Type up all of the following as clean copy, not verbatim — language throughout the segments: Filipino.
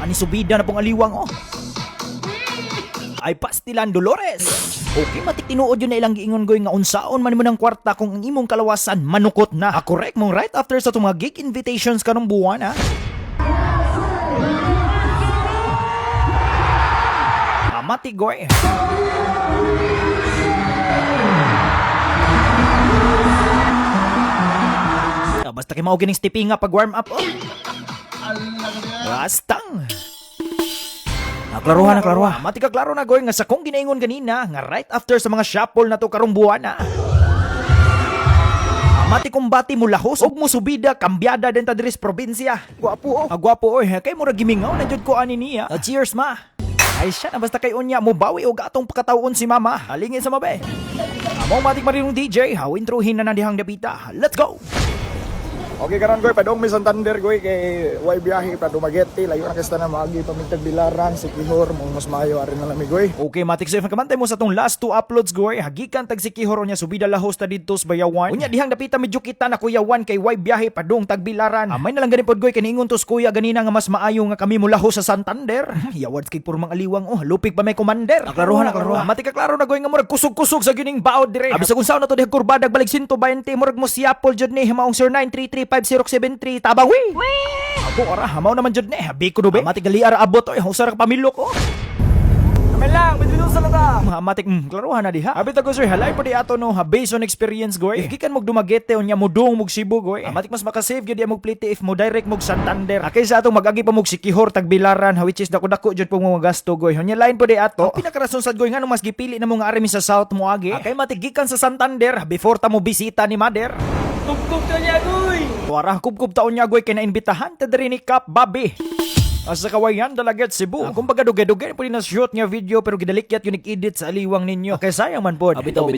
Ani subida na pong aliwang oh. Ay pastilan Dolores. Okay, matik tinuod yun na ilang giingon goy nga unsaon man mo ng kwarta kung ang imong kalawasan manukot na. Correct mong right after sa itong mga gig invitations kanong buwan ha. Amati goy. Basta kay mao gining stepping pag warm up oh. Rastang. Naklaruhan. Mati ka klaro na goy nga sa kong ginaingon ganina nga right after sa mga shuffle na to karong buwan na. Mati kong bati mo lahos og mo subida kambyada din ta diri sa probinsya. Gwapo oh. Gwapo oy kay mura gimingaw na jud ko ani niya. Cheers ma. Ay siya na basta kay unya mo bawi og atong pakatawon si mama. Halingin sa mabe. Among matik marinong DJ how introhin na dihang dapita. Let's go. Okay karon goy padong mi Santander goy kay way biyahe pa Dumaguete layo na kasta na maagi pamintag Bilaran Siquijor mong mas maayo ari na lami goy. Okay matik safe kamantay mo sa tong last two uploads goy hagikan tag Siquijor nya subida lahos ta didto sa Bayawan. Unya dihang dapita medyo kita na kuyawan kay way biyahe padong tag Bilaran. Amay na lang gani pod goy kaningon tos kuya ganina nga mas maayo nga kami mo lahos sa Santander. Yawads kay purmang aliwang oh lupig pa may commander. Naklaruhan. Matik ka klaro na goy nga murag kusog-kusog sa gining baod dire. Abi sa kung saan na to dihang kurbadag balik 120 murag mo siyapol jud ni maong 09335073 tabawi. Ako ara hamaw naman jud ni habi ko dobe. Matik gali ara abot oy usara ka pamilok oh. Amen lang bidilo sa lata. Matik klaruhan na diha. Abi ta ko sir halay po di ato no ha based on experience goy. If gikan mog Dumaguete unya mudong mog Cebu goy. Matik mas makasave gyud mog plite if mo direct mog Santander. Akay sa atong magagi pa mog Siquijor tag Bilaran which is dako-dako jud po mga gasto goy. Unya lain po di ato. Ang pinakarason sad goy ngano mas gipili na mo nga arimi sa south mo agi. Akay matik gikan sa Santander before ta mo bisita ni mother. Kubkub ta niya goy. Wara kubkub taon niya goy kay naimbitahan ta diri ni Kap Babi. Asa kawayan dalaget Cebu. Kumbaga duge-duge po din na shoot nga video pero gidalikyat yung edit sa aliwang ninyo. Okay, sayang man po. Bitaw.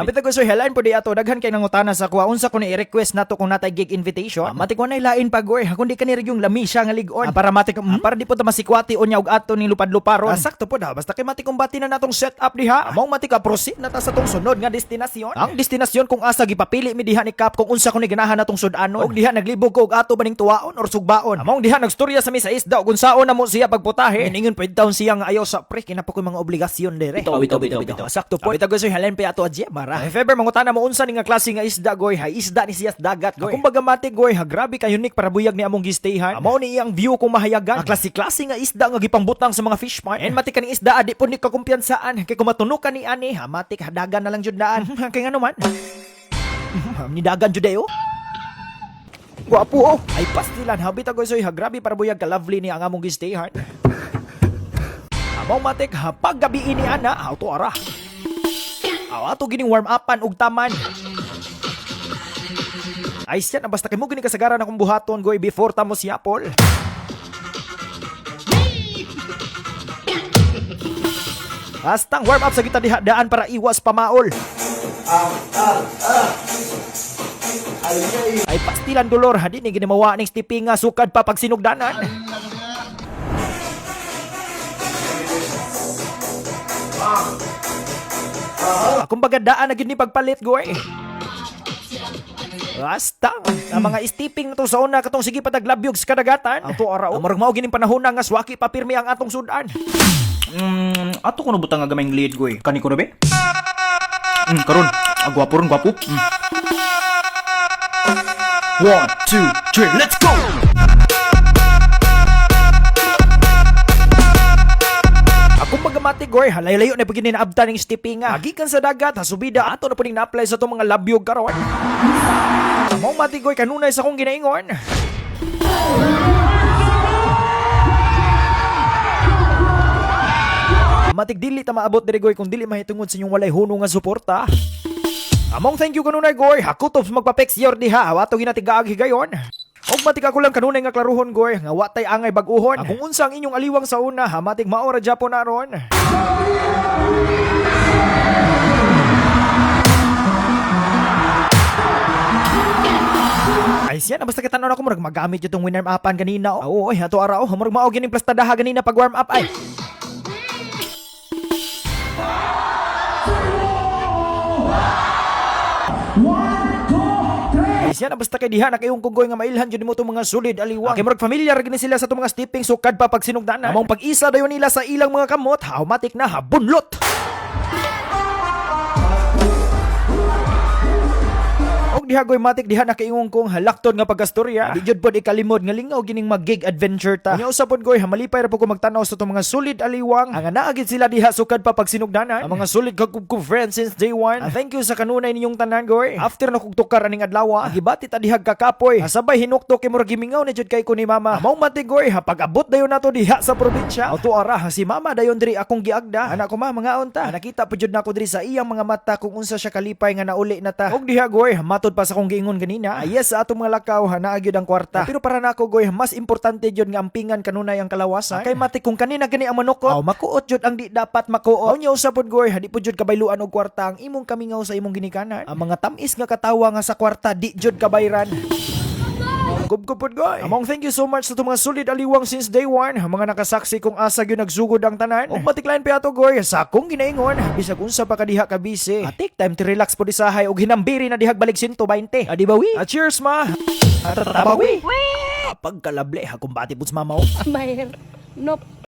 Abitaw ko sir, helain po di ato. Daghan kay nangutana sa kuha. Unsa ko na i-request nato kung natay gig invitation. Matik ko na ilain pa goy. Kundi ka ni yung lamisya nga ligon. Para matik, para di po ta masikwati o niya og ato ni lupad-luparon. Sakto po da. Basta kay matik kong bati na natong setup diha. Among matik ka proceed na ta sa tong sunod nga destinasyon. Ang destinasyon kung asa gipapili mi diha ni Kap kung unsa ko ni ganahan natong sudanon. Og diha naglibog ko og ato baning tuwaon or sugbaon. Among diha nagstorya sa mi sa isda kung saon na mo siya pagputahe. Iningon pa down siya nga ayaw sa pre kinapo ko mga obligasyon dire. Bitaw. Sakto po. Bitaw goy halen pa ato adje mara. If ever mangutana mo unsa ni nga klase nga isda goy, hay isda ni siya sa dagat goy. Kumbaga mati goy, ha grabe ka unique para buyag ni among gistayhan. Amo ni iyang view kung mahayagan. Ang klase nga isda nga gipangbutang sa mga fish pond. And mati kaning isda adi po ni kakumpiyansaan kay kumatunukan ni ani, ha mati hadagan na lang jud daan. Kay ngano man. Ni dagan jud ayo. Gwapo oh. Ay pastilan habit ako soy hagrabi para buyag ka lovely ni ang among gistayhan. Among matik ha paggabi ini ana auto ara. Ato gining warm upan ug taman. Ay siya na basta kay mo gini kasagaran akong buhaton goy before ta mo siyapol. Hastang warm up sa kita daan para iwas pamaol. Ay pastilan dolor hadi ni ginimawa ning stepping nga sukad pa pag sinugdanan. Akong bagadaan na gid ni pagpalit goy. Basta ang mga stepping to sa una katong sige pataglabyog sa kadagatan. Ato ara murag mao gining panahon nga swaki pa pirmi ang atong sudan. Ato kuno butang nga gamayng lead goy. Kani ko na be? Karon agwapo ron gwapo. 1, 2, 3, let's go! Akong magamati goy, halay-layo na pagin naabta ng stepping nga. Agikan sa dagat, hasubida, ato na po ning na-apply sa itong mga labyog karon. Mong mati goy, kanunay sa akong ginaingon. Matik dili ta maabot diri goy kung dili mahitungod sa inyong walay hunong nga suporta. Among thank you kanunay goy, hakutob magpa-pex yor diha, awato ginatigaag higayon. Og matik ako lang kanunay nga klaruhon goy, nga watay angay bag-uhon. Kung unsa ang inyong aliwang sa una, matik maora Japon naron. Ay siya na basta kitanaw na ako murag magamit yung warm upan ganina. Oo, ato araw, murag mao gining plastadaha ganina pag warm up ay. Isya na basta kay diha na kayong kunggoy nga mailhan jud mo tong mga sulid aliwang. Kay murag familiar gini sila sa tong mga stepping sukad pa pag sinugdanan. Among pag-isa dayon nila sa ilang mga kamot, automatic na habunlot. Og diha goy matik diha na kaingon kong halakton nga pagkastorya. Di jud pod ikalimod nga lingaw gining mag-gig adventure ta. Unya usapon goy malipay ra po ko magtanaw sa tong mga sulid aliwang. Ang naagid sila diha sukad pa pag sinugdanan. Ang mga sulid kagkub friends since day one. Thank you sa kanunay ninyong tanan goy. After na kog tukar aning adlaw, gibati ta dihag kakapoy. Sabay hinuktok kay murag gimingaw ni jud kay ko ni mama. Among matik goy ha pag-abot dayon nato diha sa probinsya. Auto ara si mama dayon diri akong giagda. Anak ko ma mga unta. Nakita pa jud nako diri sa iyang mga mata kung unsa siya kalipay nga nauli na ta. Og diha goy matod pa sa kong giingon ganina. Yes sa atong mga lakaw na agyud ang kwarta. Pero para nako goy mas importante jud nga ampingan kanunay ang kalawasan. Kay matik kung kanina gani ang manukot. Makuot jud ang di dapat makuot. Unya usapod goy di po jud kabayluan og kwarta ang imong kamingaw sa imong ginikanan. Ang mga tamis nga katawa nga sa kwarta di jud kabayran. Gubgubod goy. Among thank you so much sa itong mga solid aliwang since day one. Mga nakasaksi kung asa yun nagsugod ang tanan. O matiklain pa ato goy. Sa akong ginaingon, bisag unsa pa kadiha ka busy. Take time to relax po disahay og hinambiri na dihag balik 120. Adi ba wi? Cheers ma. At tatabawi. Kapag kalable ha kumbati po sa mamaw. Mahir. Nope.